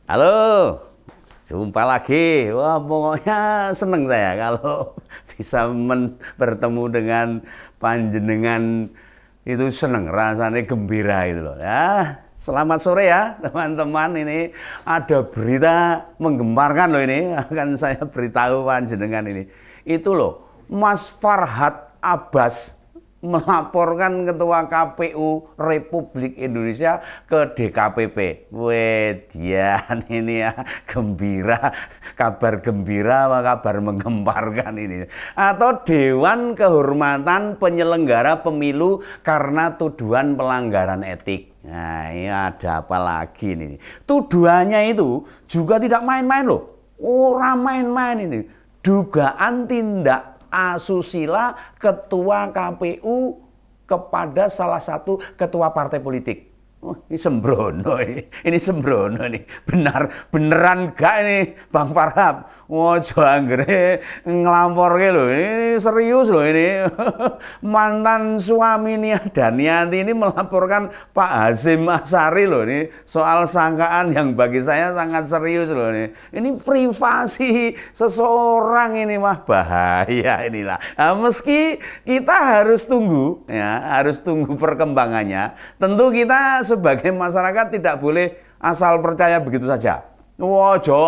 Halo, jumpa lagi. Wah, pokoknya seneng saya kalau bisa bertemu dengan panjenengan, itu seneng, rasanya gembira gitu loh. Ya, selamat sore ya teman-teman. Ini ada berita menggemparkan loh ini. Akan saya beritahu panjenengan ini. Itu loh, Mas Farhad Abbas melaporkan Ketua KPU Republik Indonesia ke DKPP. Wedian ini ya, gembira, kabar gembira apa kabar menggemparkan ini. Atau Dewan Kehormatan Penyelenggara Pemilu karena tuduhan pelanggaran etik. Nah, ini ada apa lagi ini? Tuduhannya itu juga tidak main-main loh. Orang main-main ini. Dugaan tindak asusila ketua KPU kepada salah satu ketua partai politik. Oh, ini sembrono ini sembrono nih. Beneran gak ini Bang Farhad? Wojo anggere ngelamporke lho. Ini serius loh ini. Mantan suami Nia Daniati ini melaporkan Pak Hasyim Asyari loh ini soal sangkaan yang bagi saya sangat serius loh ini. Ini privasi seseorang ini mah bahaya inilah. Nah, meski kita harus tunggu ya, harus tunggu perkembangannya. Tentu kita sebagai masyarakat tidak boleh asal percaya begitu saja. Wojo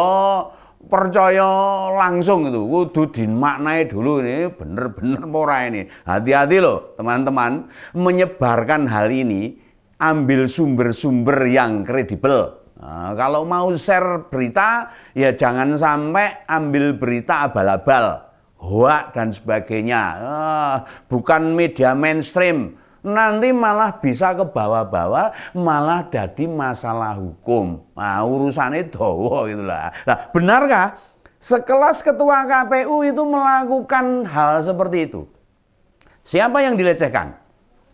percaya langsung itu, kudu dimaknai dulu ini bener-bener ora ini. Hati-hati loh teman-teman, menyebarkan hal ini ambil sumber-sumber yang kredibel. Nah, kalau mau share berita ya jangan sampai ambil berita abal-abal, hoak dan sebagainya. Bukan media mainstream. Nanti malah bisa ke bawah-bawah, malah jadi masalah hukum. Nah, urusannya dawa gitu lah. Nah, benarkah sekelas ketua KPU itu melakukan hal seperti itu? Siapa yang dilecehkan?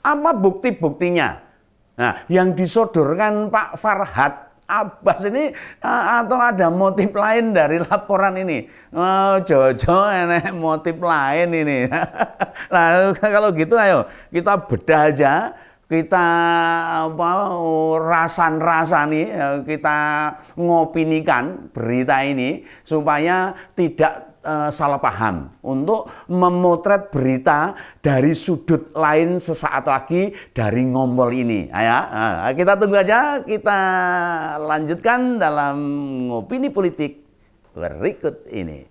Apa bukti-buktinya? Nah, yang disodorkan Pak Farhad Abbas ini atau ada motif lain dari laporan ini? Oh, jojo enek motif lain ini. Nah, kalau gitu ayo kita bedah aja, kita rasan-rasani, kita ngopinikan berita ini supaya tidak salah paham, untuk memotret berita dari sudut lain sesaat lagi dari ngompol ini. Nah, kita tunggu aja, kita lanjutkan dalam ngopini politik berikut ini.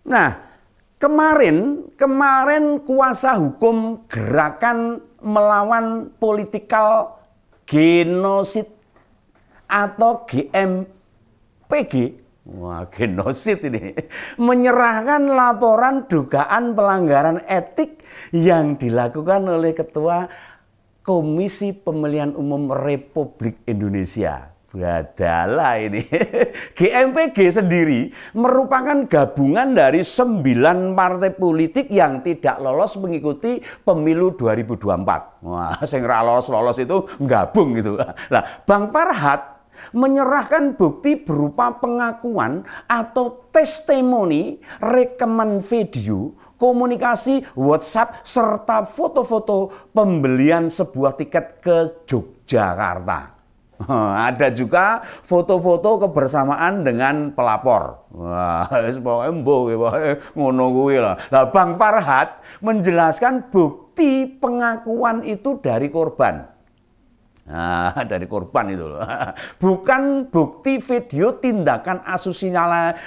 Nah, kemarin kuasa hukum Gerakan Melawan Politikal Genosid atau GMPG, wah genosid ini, menyerahkan laporan dugaan pelanggaran etik yang dilakukan oleh Ketua Komisi Pemilihan Umum Republik Indonesia. Badalah ini. GMPG sendiri merupakan gabungan dari 9 partai politik yang tidak lolos mengikuti pemilu 2024. Wah, sing ra lolos itu gabung gitu. Nah, Bang Farhad menyerahkan bukti berupa pengakuan atau testimoni, rekaman video, komunikasi WhatsApp, serta foto-foto pembelian sebuah tiket ke Yogyakarta. Ada juga foto-foto kebersamaan dengan pelapor. Wah, ngono kuwi lah. Nah, Bang Farhad menjelaskan bukti pengakuan itu dari korban. Nah, dari korban itu loh. Bukan bukti video tindakan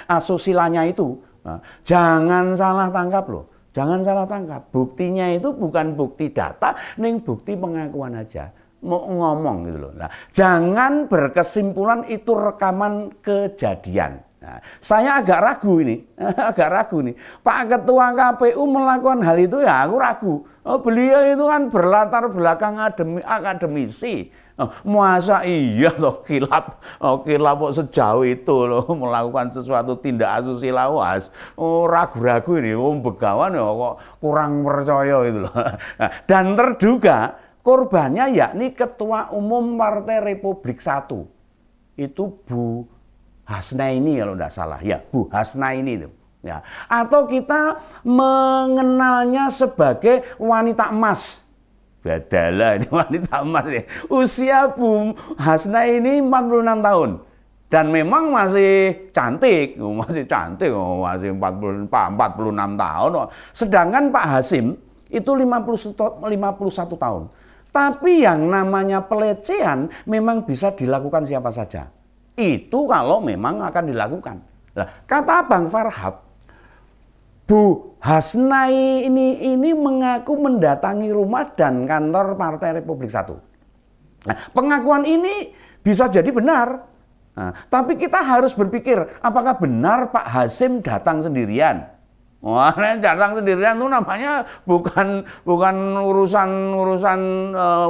asusilanya itu. Nah, jangan salah tangkap loh. Jangan salah tangkap. Buktinya itu bukan bukti data, ning bukti pengakuan aja. Mau ngomong gitu loh. Nah, jangan berkesimpulan itu rekaman kejadian. Nah, saya agak ragu ini, Pak Ketua KPU melakukan hal itu ya aku ragu. Oh, beliau itu kan berlatar belakang akademisi. Oh, masa iya toh kilap kok sejauh itu loh melakukan sesuatu tindak asusila. Oh, ragu-ragu ini, begawan ya kok kurang percaya gitu loh. Nah, dan terduga korbannya yakni Ketua Umum Partai Republik 1. Itu Bu Hasnaini kalau tidak salah, ya Bu Hasnaini itu. Ya. Atau kita mengenalnya sebagai wanita emas. Badalah ini wanita emas ya. Usia Bu Hasnaini 46 tahun. Dan memang masih cantik, masih 46 tahun. Sedangkan Pak Hasim itu 51 tahun. Tapi yang namanya pelecehan memang bisa dilakukan siapa saja. Itu kalau memang akan dilakukan. Nah, kata Bang Farhad, Bu Hasnai ini mengaku mendatangi rumah dan kantor Partai Republik Satu. Nah, pengakuan ini bisa jadi benar. Nah, tapi kita harus berpikir, apakah benar Pak Hasim datang sendirian? Wah, datang sendirian itu namanya bukan urusan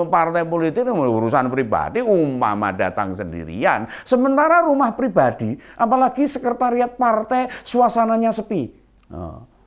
partai politik, urusan pribadi. Umpama datang sendirian, sementara rumah pribadi, apalagi sekretariat partai, suasananya sepi.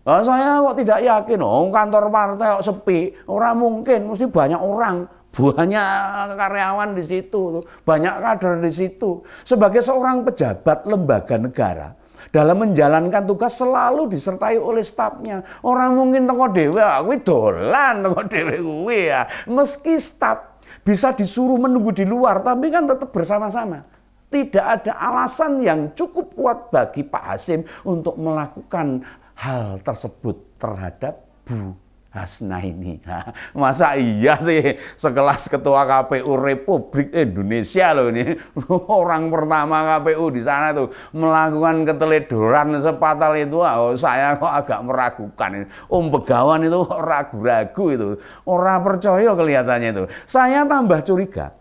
Saya kok tidak yakin, kantor partai kok sepi, orang mungkin, mesti banyak orang. Banyak karyawan di situ, banyak kader di situ. Sebagai seorang pejabat lembaga negara, dalam menjalankan tugas selalu disertai oleh stafnya. Orang mungkin teko dhewe, aku dolan teko dhewe kuwi ya. Meski staf bisa disuruh menunggu di luar, tapi kan tetap bersama-sama. Tidak ada alasan yang cukup kuat bagi Pak Hasim untuk melakukan hal tersebut terhadap Bu Hasnaini. Nah, masa iya sih sekelas Ketua KPU Republik Indonesia loh ini, orang pertama KPU di sana tuh melakukan keteledoran sepatal itu, saya kok agak meragukan. Begawan itu ragu-ragu itu, orang percaya kelihatannya itu. Saya tambah curiga,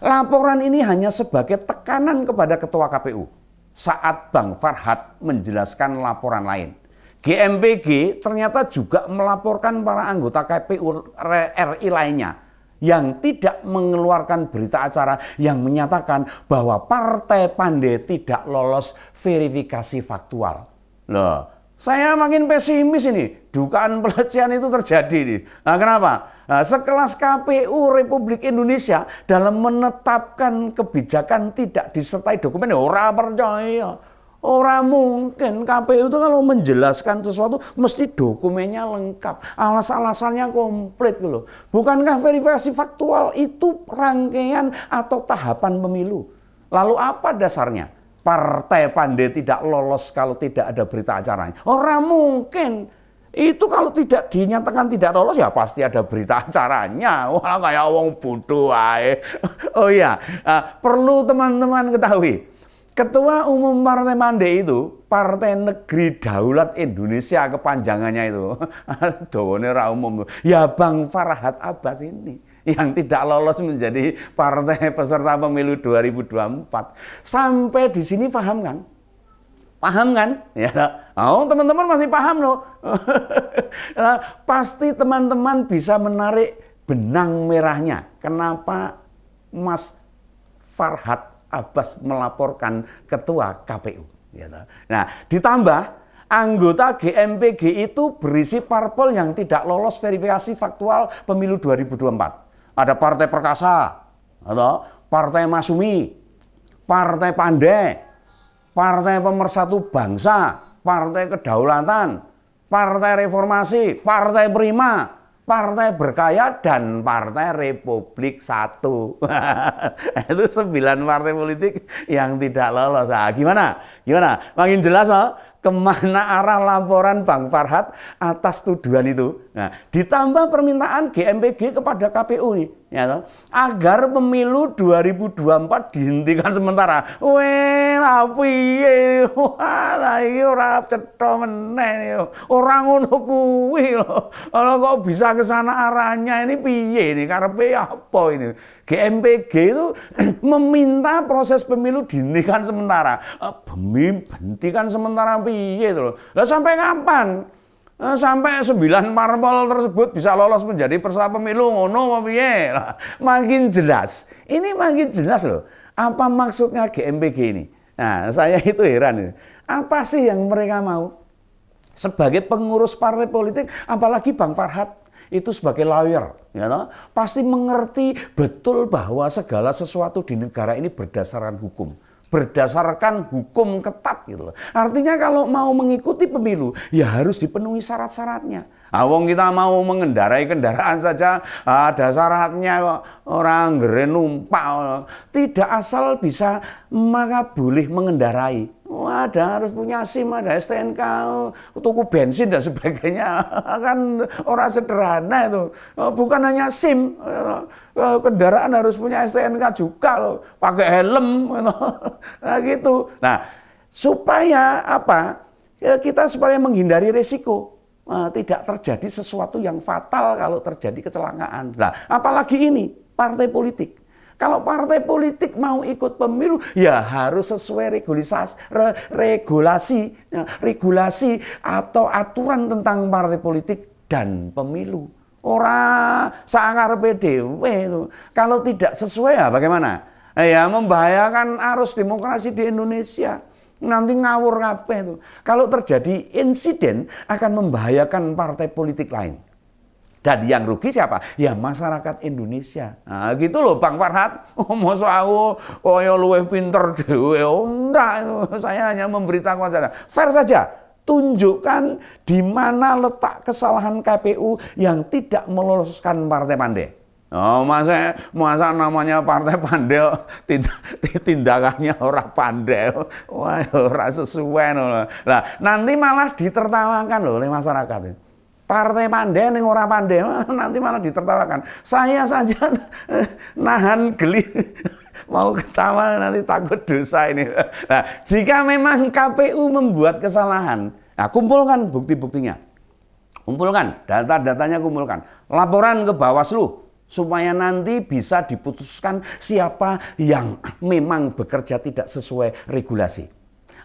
laporan ini hanya sebagai tekanan kepada Ketua KPU saat Bang Farhad menjelaskan laporan lain. GMPG ternyata juga melaporkan para anggota KPU RI lainnya yang tidak mengeluarkan berita acara yang menyatakan bahwa Partai Pandey tidak lolos verifikasi faktual. Loh, saya makin pesimis ini. Dugaan pelecehan itu terjadi nih. Nah, kenapa? Nah, sekelas KPU Republik Indonesia dalam menetapkan kebijakan tidak disertai dokumen, ora percaya. Orang mungkin KPU itu kalau menjelaskan sesuatu mesti dokumennya lengkap, alasan-alasannya komplit gitu. Bukankah verifikasi faktual itu rangkaian atau tahapan pemilu? Lalu apa dasarnya? Partai Pandey tidak lolos kalau tidak ada berita acaranya. Orang mungkin. Itu kalau tidak dinyatakan tidak lolos ya pasti ada berita acaranya. Wah, kayak wong bodoh ae. Oh iya, perlu teman-teman ketahui. Ketua Umum Partai Pandey itu, Partai Negeri Daulat Indonesia kepanjangannya itu. Dawane ra umum. Ya Bang Farhad Abbas ini yang tidak lolos menjadi partai peserta pemilu 2024. Sampai di sini paham kan? Paham kan? Ya. Oh, teman-teman masih paham loh. Nah, pasti teman-teman bisa menarik benang merahnya. Kenapa Mas Farhad Abbas melaporkan ketua KPU. Nah, ditambah anggota GMPG itu berisi parpol yang tidak lolos verifikasi faktual pemilu 2024. Ada Partai Perkasa, atau Partai Masumi, Partai Pandey, Partai Pemersatu Bangsa, Partai Kedaulatan, Partai Reformasi, Partai Prima, Partai Berkarya, dan Partai Republik Satu. Itu 9 partai politik yang tidak lolos. Nah, gimana? Makin jelas kemana arah laporan Bang Farhad atas tuduhan itu. Nah, ditambah permintaan GMPG kepada KPU nih, ya, agar pemilu 2024 dihentikan sementara. Lah piye? Wah, iki ora cetha meneh. Ora ngono kuwi lho. Kok bisa ke sana arahnya, ini piye ini? Karepe apa ini? GMPG itu meminta proses pemilu dihentikan sementara. Hentikan sementara piye itu loh. Lah sampai kapan? Sampai 9 parpol tersebut bisa lolos menjadi peserta pemilu ngono apa piye? Makin jelas. Ini makin jelas loh. Apa maksudnya GMPG ini? Nah, saya itu heran. Apa sih yang mereka mau? Sebagai pengurus partai politik, apalagi Bang Farhad itu sebagai lawyer, ya toh, pasti mengerti betul bahwa segala sesuatu di negara ini berdasarkan hukum. berdasarkan hukum ketat gitu loh. Artinya kalau mau mengikuti pemilu ya harus dipenuhi syarat-syaratnya. Wong kita mau mengendarai kendaraan saja ada syaratnya kok, orang ngeren numpak. Tidak asal bisa maka boleh mengendarai. Ada harus punya SIM, ada STNK, tuku bensin dan sebagainya. Kan orang sederhana itu. Bukan hanya SIM, kendaraan harus punya STNK juga loh, pakai helm gitu. Nah, gitu. Nah, supaya apa? Kita supaya menghindari resiko. Tidak terjadi sesuatu yang fatal kalau terjadi kecelakaan. Nah, apalagi ini partai politik. Kalau partai politik mau ikut pemilu, ya harus sesuai regulasi atau aturan tentang partai politik dan pemilu. Orang sangarepe dhewe itu. Kalau tidak sesuai ya bagaimana? Ya membahayakan arus demokrasi di Indonesia. Nanti ngawur kabeh itu. Kalau terjadi insiden akan membahayakan partai politik lain. Dan yang rugi siapa? Ya masyarakat Indonesia. Nah, gitu loh Bang Farhad. Masa aku koyo luwih pinter dhewe. Enggak, saya hanya memberitakan saja. Fair saja. Tunjukkan di mana letak kesalahan KPU yang tidak meloloskan Partai Pandai. Oh, masa namanya Partai Pandai tindakannya orang pandai. Wah, ora sesuai loh. Nah, nanti malah ditertawakan loh oleh masyarakat. Partai pandai ning ora pandai nanti malah ditertawakan. Saya saja nahan geli mau ketawa nanti takut dosa ini. Nah, jika memang KPU membuat kesalahan, nah kumpulkan bukti-buktinya. Kumpulkan data-datanya, kumpulkan. Laporan ke Bawaslu supaya nanti bisa diputuskan siapa yang memang bekerja tidak sesuai regulasi.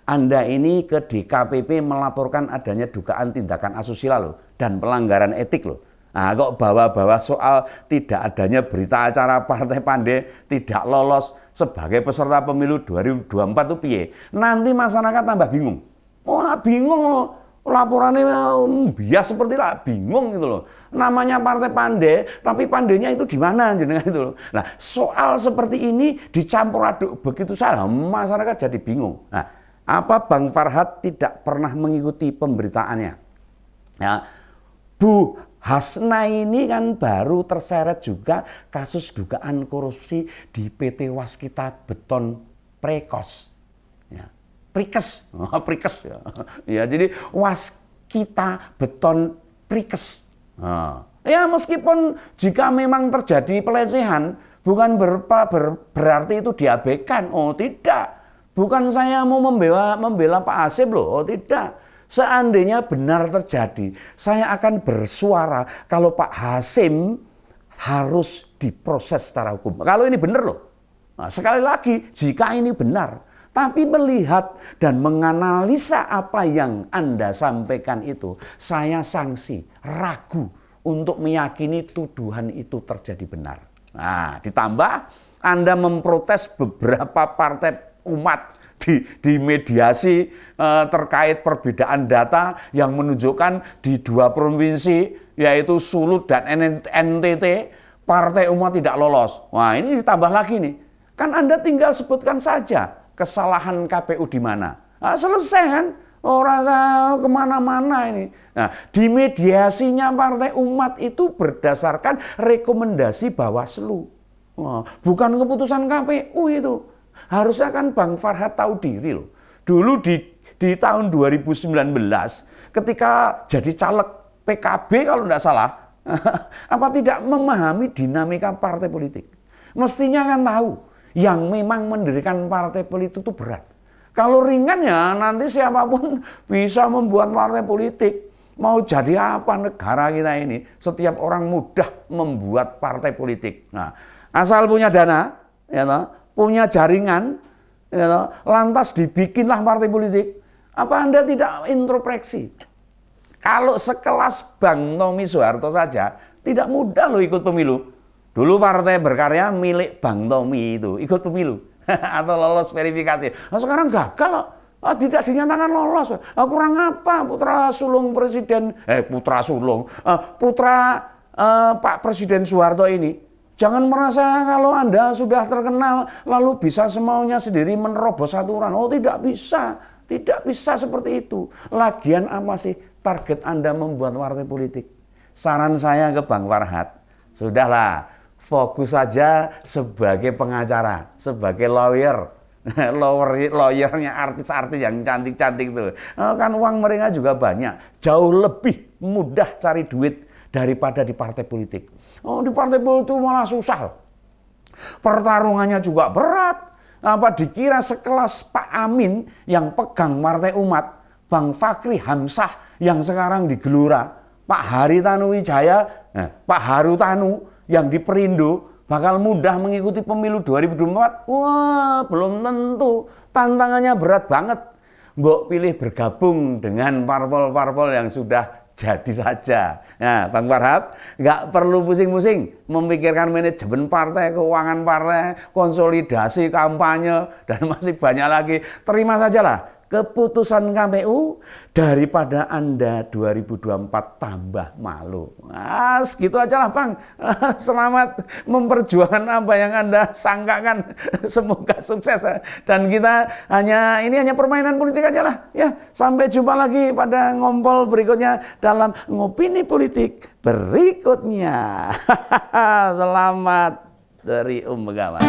Anda ini ke DKPP melaporkan adanya dugaan tindakan asusila loh dan pelanggaran etik loh. Nah, kok bawa-bawa soal tidak adanya berita acara Partai Pandai tidak lolos sebagai peserta pemilu 2024 itu piye? Nanti masyarakat tambah bingung. Oh, nah bingung loh. Laporannya bias seperti lah, bingung gitu loh. Namanya Partai Pandai, tapi pandainya itu di mana jenengan itu loh. Nah, soal seperti ini dicampur aduk begitu saja, masyarakat jadi bingung. Nah, apa Bang Farhad tidak pernah mengikuti pemberitaannya? Ya, Bu Hasna ini kan baru terseret juga kasus dugaan korupsi di PT Waskita Beton Prekos. Ya, Prikes, Prikes ya. Ya, jadi Waskita Beton Prikes. Nah, ya meskipun jika memang terjadi pelecehan, bukan berarti itu diabaikan. Oh tidak. Bukan saya mau membela Pak Hasim loh, oh tidak. Seandainya benar terjadi, saya akan bersuara kalau Pak Hasim harus diproses secara hukum. Kalau ini benar loh. Nah, sekali lagi, jika ini benar, tapi melihat dan menganalisa apa yang Anda sampaikan itu, saya sanksi, ragu untuk meyakini tuduhan itu terjadi benar. Nah, ditambah Anda memprotes beberapa partai umat di mediasi terkait perbedaan data yang menunjukkan di dua provinsi yaitu Sulut dan NTT partai umat tidak lolos. Wah, ini ditambah lagi nih. Kan Anda tinggal sebutkan saja kesalahan KPU di mana. Nah, selesai kan? Orang kemana-mana ini. Nah, di mediasinya partai umat itu berdasarkan rekomendasi Bawaslu. Bukan keputusan KPU itu. Harusnya kan Bang Farhad tahu diri loh. Dulu di tahun 2019 ketika jadi caleg PKB kalau tidak salah, apa tidak memahami dinamika partai politik. Mestinya kan tahu yang memang mendirikan partai politik itu berat. Kalau ringan ya nanti siapapun bisa membuat partai politik. Mau jadi apa negara kita ini, setiap orang mudah membuat partai politik. Nah, asal punya dana, ya punya jaringan, ya, lantas dibikinlah partai politik. Apa Anda tidak introspeksi? Kalau sekelas Bang Tommy Soeharto saja, tidak mudah loh ikut pemilu. Dulu Partai Berkarya milik Bang Tommy itu, ikut pemilu. Atau lolos verifikasi. Nah, sekarang gagal loh. Tidak dinyatakan lolos. Kurang apa putra sulung presiden, putra Pak Presiden Soeharto ini. Jangan merasa kalau Anda sudah terkenal lalu bisa semaunya sendiri menerobos aturan. Oh, tidak bisa. Tidak bisa seperti itu. Lagian apa sih target Anda membuat partai politik? Saran saya ke Bang Farhad, sudahlah, fokus saja sebagai pengacara, sebagai lawyer. Lawyernya artis-artis yang cantik-cantik itu. Kan uang mereka juga banyak. Jauh lebih mudah cari duit daripada di partai politik. Oh, di partai politik itu malah susah. Pertarungannya juga berat. Apa dikira sekelas Pak Amin yang pegang Partai Umat, Bang Fakri Hamzah yang sekarang di Gelora, Pak Haritanu Wijaya, Pak Harutanu yang di Perindo bakal mudah mengikuti pemilu 2024? Wah, belum tentu. Tantangannya berat banget. Mbok pilih bergabung dengan parpol-parpol yang sudah jadi saja. Nah, Bang Farhad, nggak perlu pusing-pusing memikirkan manajemen partai, keuangan partai, konsolidasi, kampanye, dan masih banyak lagi. Terima sajalah keputusan KPU daripada Anda 2024 tambah malu. Nah, segitu aja lah Bang. Selamat memperjuangkan apa yang Anda sangkakan. Semoga sukses. Dan kita ini hanya permainan politik aja lah. Ya, sampai jumpa lagi pada ngompol berikutnya dalam ngopini politik berikutnya. Selamat dari Begawan.